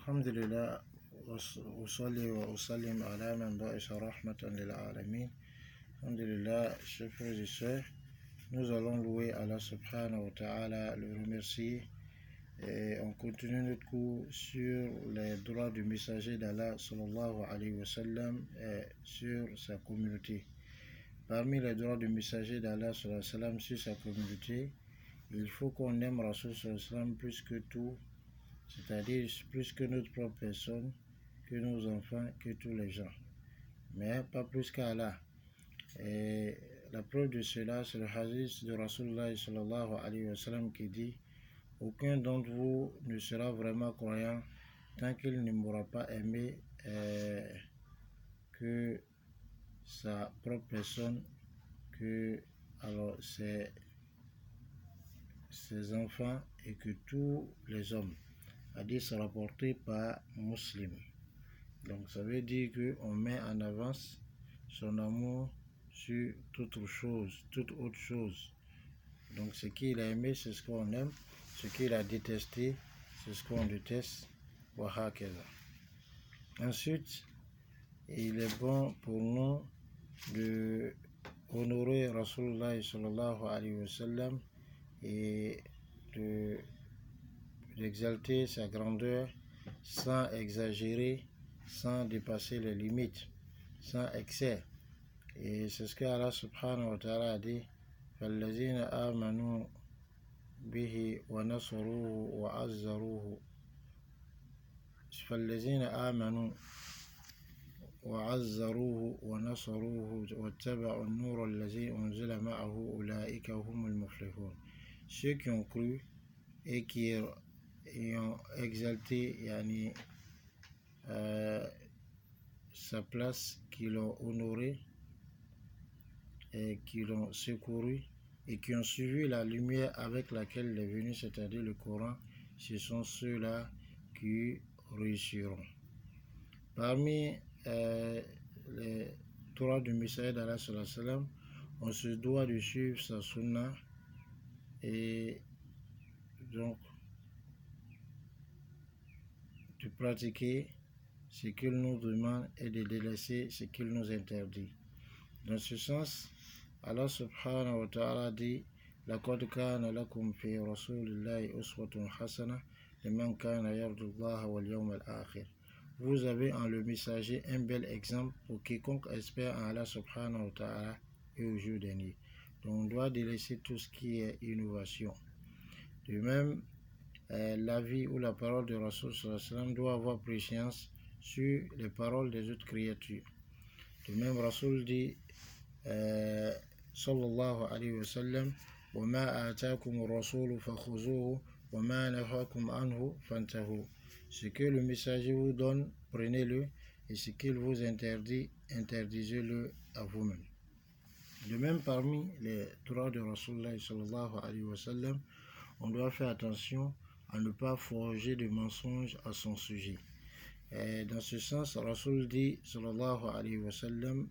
الحمد لله وأصلي وأسلم على من بعث رحمة للعالمين. الحمد لله, chers frères et sœurs, nous allons louer Allah subhanahu wa ta'ala, le remercier, et on continue notre cours sur les droits du messager d'Allah sallallahu alayhi wa sallam et sur sa communauté. Parmi les droits du messager d'Allah sallallahu alayhi wa sallam sur sa communauté, il faut qu'on aime Rasul sallallahu alayhi wa sallam plus que tout, c'est-à-dire plus que notre propre personne, que nos enfants, que tous les gens, mais pas plus qu'Allah. Et la preuve de cela, c'est le hadith de Rasulullah sallallahu alayhi wa sallam qui dit: aucun d'entre vous ne sera vraiment croyant tant qu'il ne m'aura pas aimé que sa propre personne, que alors ses enfants et que tous les hommes. Hadith rapporté par Muslim. Donc ça veut dire qu'on met en avance son amour sur toute autre chose. Donc ce qu'il a aimé, c'est ce qu'on aime. Ce qu'il a détesté, c'est ce qu'on déteste. Ensuite, il est bon pour nous de honorer Rasulullah sallallahu alayhi wa sallam et d'exalter sa grandeur sans exagérer, sans dépasser les limites, sans excès. Et c'est ce que Allah subhanahu wa ta'ala a dit: فَالَّذِينَ آمَنُوا بِهِ وَنَصَرُوهُ وَعَزَّرُوهُ فَالَّذِينَ آمَنُوا وَعَزَّرُوهُ وَنَصَرُوهُ وَاتَّبَعُوا النُّورَ الَّذِي أُنزِلَ مَعَهُ أُولَٰئِكَ هُمُ الْمُفْلِحُونَ. Ceux qui ont cru et qui ont exalté sa place, qui l'ont honoré et qui l'ont secouru et qui ont suivi la lumière avec laquelle il est venu, c'est-à-dire le Coran, ce sont ceux-là qui réussiront. Parmi les droits du messager d'Allah sallallahu alayhi wa sallam, on se doit de suivre sa sunna et donc de pratiquer ce qu'il nous demande et de délaisser ce qu'il nous interdit. Dans ce sens, Allah subhanahu wa ta'ala dit: لَقَدْ كَانَ لَكُمْ فِي رَسُولِ اللَّهِ أُسْوَةٌ حَسَنَةٌ لِمَنْ كَانَ يَرْجُو اللَّهَ وَالْيَوْمَ الْآخِرَ. Vous avez en le messager un bel exemple pour quiconque espère en Allah subhanahu wa ta'ala et au jour dernier. Donc on doit délaisser tout ce qui est innovation. De même, la vie ou la parole de Rasul sallallahu alayhi wa sallam doit avoir préséance sur les paroles des autres créatures. De même, Rasul dit sallallahu alayhi wa sallam: وَمَا آتَاكُمُ الرَّسُولُ فَخُذُوهُ وَمَا نَهَاكُمْ عَنْهُ فَانْتَهُوا. Ce que le messager vous donne, prenez-le, et ce qu'il vous interdit, interdisez-le à vous-même. De même, parmi les droits de Rasulullah sallallahu alayhi wa sallam, on doit faire attention à ne pas forger de mensonges à son sujet. Et dans ce sens, Rasul dit sallallahu alayhi wa sallam: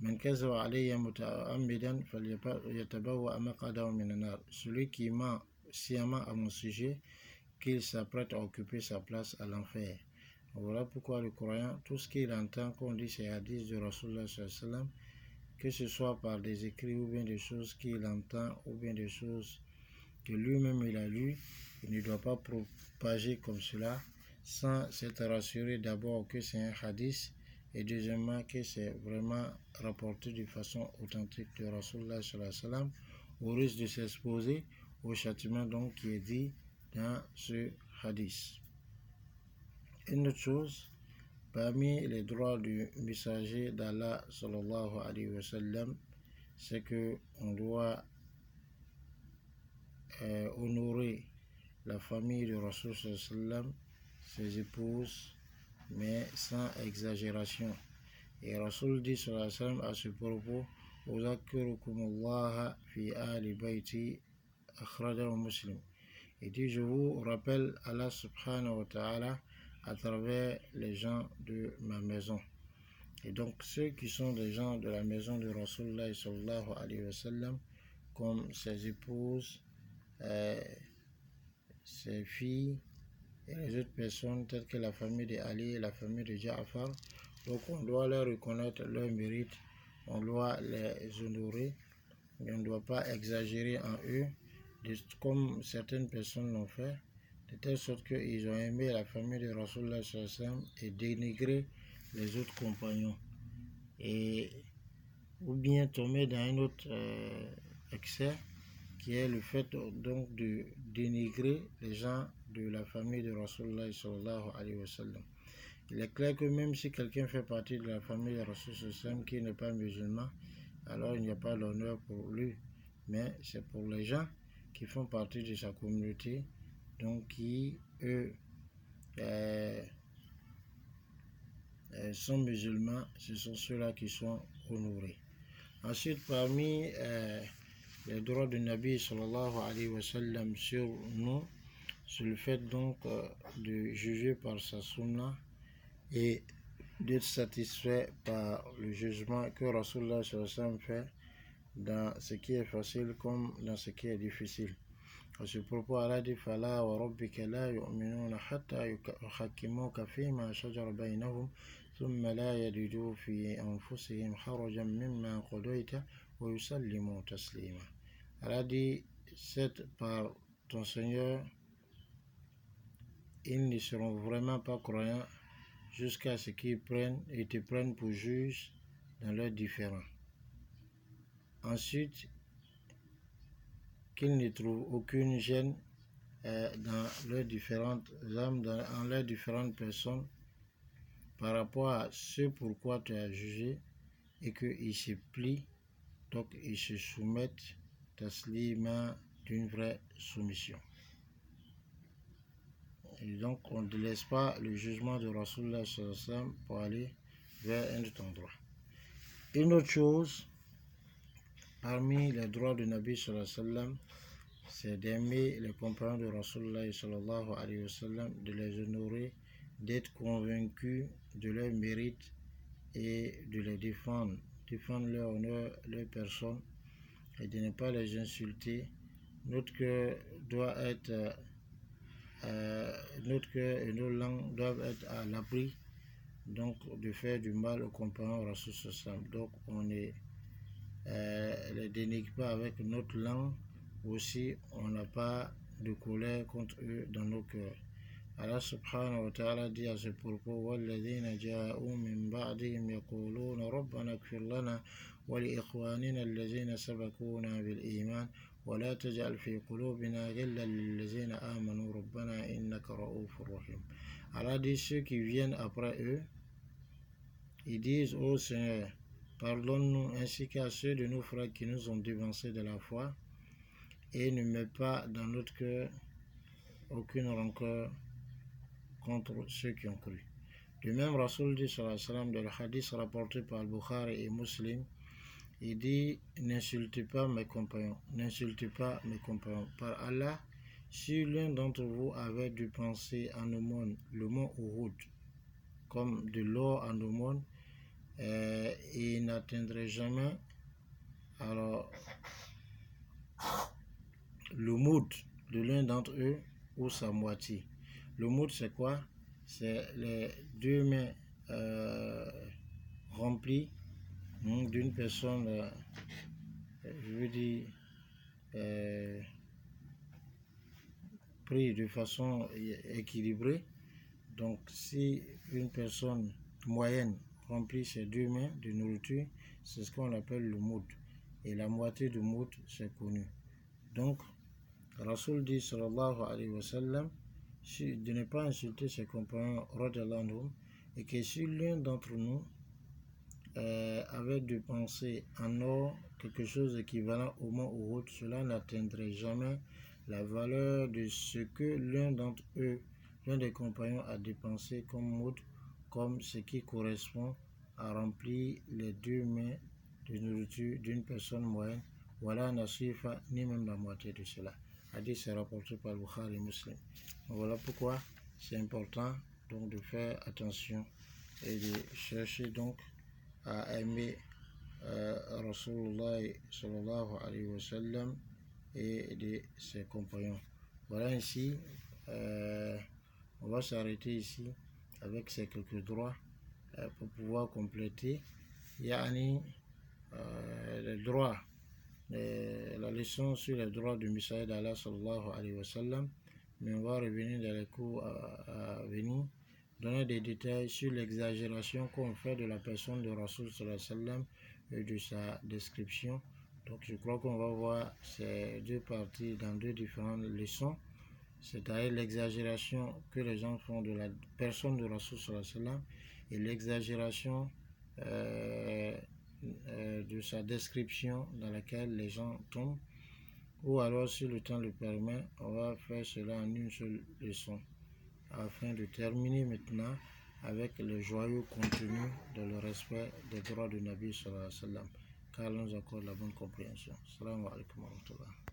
من كذب علي متعمدا فليتبوأ مقعده من النار. Celui qui ment sciemment à mon sujet, qu'il s'apprête à occuper sa place à l'enfer. Voilà pourquoi le croyant, tout ce qu'il entend qu'on dit ces hadiths de Rasulullah sallallahu alayhi wa sallam, que ce soit par des écrits ou bien des choses qu'il entend ou bien des choses que lui-même il a lues, il ne doit pas propager comme cela sans s'être rassuré d'abord que c'est un hadith et deuxièmement que c'est vraiment rapporté de façon authentique de Rasulullah sallallahu alayhi wa sallam, au risque de s'exposer au châtiment donc qui est dit dans ce hadith. Une autre chose, parmi les droits du messager d'Allah sallallahu alayhi wa sallam, c'est que on doit honorer la famille de Rasul sallallahu alayhi wa sallam, ses épouses, mais sans exagération. Et Rasul dit sallallahu alayhi wa sallam à ce propos: Uzakirukumullah fi ahli bayti, akhrajahu Muslim. Il dit: je vous rappelle Allah subhanahu wa ta'ala à travers les gens de ma maison. Et donc ceux qui sont des gens de la maison de Rasulullah sallallahu alayhi wa sallam, comme ses épouses, ses filles et les autres personnes telles que la famille de Ali et la famille de Ja'far. Donc on doit leur reconnaître leur mérite, on doit les honorer, mais on ne doit pas exagérer en eux, comme certaines personnes l'ont fait, de telle sorte qu'ils ont aimé la famille de Rasulullah et dénigré les autres compagnons. Ou bien tomber dans un autre excès, qui est le fait donc de dénigrer les gens de la famille de Rasulullah sallallahu alayhi wa sallam. Il est clair que même si quelqu'un fait partie de la famille de Rasulullah qui n'est pas musulman, alors il n'y a pas l'honneur pour lui, mais c'est pour les gens qui font partie de sa communauté, donc qui, eux, sont musulmans, ce sont ceux-là qui sont honorés. Ensuite, parmi les droits du Nabi sallallahu alayhi wa sallam sur nous, c'est le fait donc de juger par sa sunna et d'être satisfait par le jugement que Rasulullah sallallahu alayhi wa sallam fait dans ce qui est facile comme dans ce qui est difficile. À ce propos, Allah dit فَلَا وَرَبِّكَ لَا يُؤْمِنُونَ حَتَّى يُحَكِّمُوكَ فِيمَا شَجَرَ بَيْنَهُمْ ثُمَّ لَا يَجِدُوا فِي أَنفُسِهِمْ حَرَجًا مِمَّا قَضَيْتَ وَيُسَلِّمُوا تَسْلِيمًا. Allah dit, c'est par ton Seigneur, ils ne seront vraiment pas croyants jusqu'à ce qu'ils te prennent pour juge dans leurs différends. Ensuite, qu'ils ne trouvent aucune gêne dans leurs différentes âmes, dans leurs différentes personnes, par rapport à ce pourquoi tu as jugé, et qu'ils se plient, donc ils se soumettent, taslima, d'une vraie soumission. Et donc on ne laisse pas le jugement de Rasulullah sallallahu alayhi wa sallam pour aller vers un autre endroit. Une autre chose, parmi les droits du Nabi sallallahu alayhi wa sallam, c'est d'aimer les compagnons de Rasulullah sallallahu alayhi wa sallam, de les honorer, d'être convaincus de leur mérite et de les défendre leur honneur, leur personne, et de ne pas les insulter. Notre cœur et nos langues doivent être à l'abri donc de faire du mal aux compagnons Rasulullah sallallahu alayhi wa sallam. Donc on ne les dénigre pas avec notre langue. Aussi, on n'a pas de colère contre eux dans nos cœurs. Allah subhanahu wa ta'ala dit à ce propos وَالَّذِينَ جَاءُوا مِنْ بَعْدِهِمْ يَقُولُونَ رَبَّنَا اغْفِرْ لَنَا وَلِإِخْوَانِنَا الَّذِينَ سَبَقُونَا بِالْإِيمَانِ وَلَا تَجْعَلْ فِي قُلُوبِنَا غِلًّا لِلَّذِينَ آمَنُوا رَبَّنَا إِنَّكَ رَءُوفٌ رَحِيمٌ. Allah dit, ceux qui viennent après eux, ils disent, ô Seigneur, pardonne-nous ainsi qu'à ceux de nos frères qui nous ont devancés de la foi, et ne mets pas dans notre cœur aucune rancœur contre ceux qui ont cru. De même, Rasul dit sallallahu alayhi wa sallam, dans le hadith rapporté par Bukhari et Muslim, il dit, n'insultez pas mes compagnons, n'insultez pas mes compagnons. Par Allah, si l'un d'entre vous avait dû penser en aumône le mont Uhud comme de l'or en aumône, il n'atteindrait jamais alors le moud de l'un d'entre eux ou sa moitié. Le moud, c'est quoi? C'est les deux mains remplies d'une personne, je veux dire, pris de façon équilibrée. Donc, si une personne moyenne remplit ses deux mains de nourriture, c'est ce qu'on appelle le moud. Et la moitié du moud, c'est connu. Donc, Rasul dit, sallallahu alayhi wa sallam, de ne pas insulter ses compagnons, et que si l'un d'entre nous avait de penser en or quelque chose équivalent au mont Uhud, cela n'atteindrait jamais la valeur de ce que l'un d'entre eux, l'un des compagnons, a dépensé comme moud, comme ce qui correspond à remplir les deux mains de nourriture d'une personne moyenne, voilà nasifa, ni même la moitié de cela. Hadith, c'est rapporté par Bukhari et Muslim. Voilà pourquoi c'est important donc de faire attention et de chercher donc à aimer Rasulullah sallallahu alayhi wa sallam et de ses compagnons. Voilà ainsi va s'arrêter ici avec ces quelques droits pour pouvoir compléter yani les droits, la leçon sur les droits du Messager d'Allah sallallahu alayhi wa sallam. Mais on va revenir dans les cours à venir, donner des détails sur l'exagération qu'on fait de la personne de Rasul sallallahu alayhi wa sallam et de sa description. Donc je crois qu'on va voir ces deux parties dans deux différentes leçons, c'est-à-dire l'exagération que les gens font de la personne de Rasul sallallahu alayhi wa sallam et l'exagération de sa description dans laquelle les gens tombent. Ou alors, si le temps le permet, on va faire cela en une seule leçon afin de terminer maintenant avec le joyeux contenu de le respect des droits du Nabi sallallahu alayhi wa sallam, car nous accorde la bonne compréhension. Assalamu alaikum wa rahmatullah.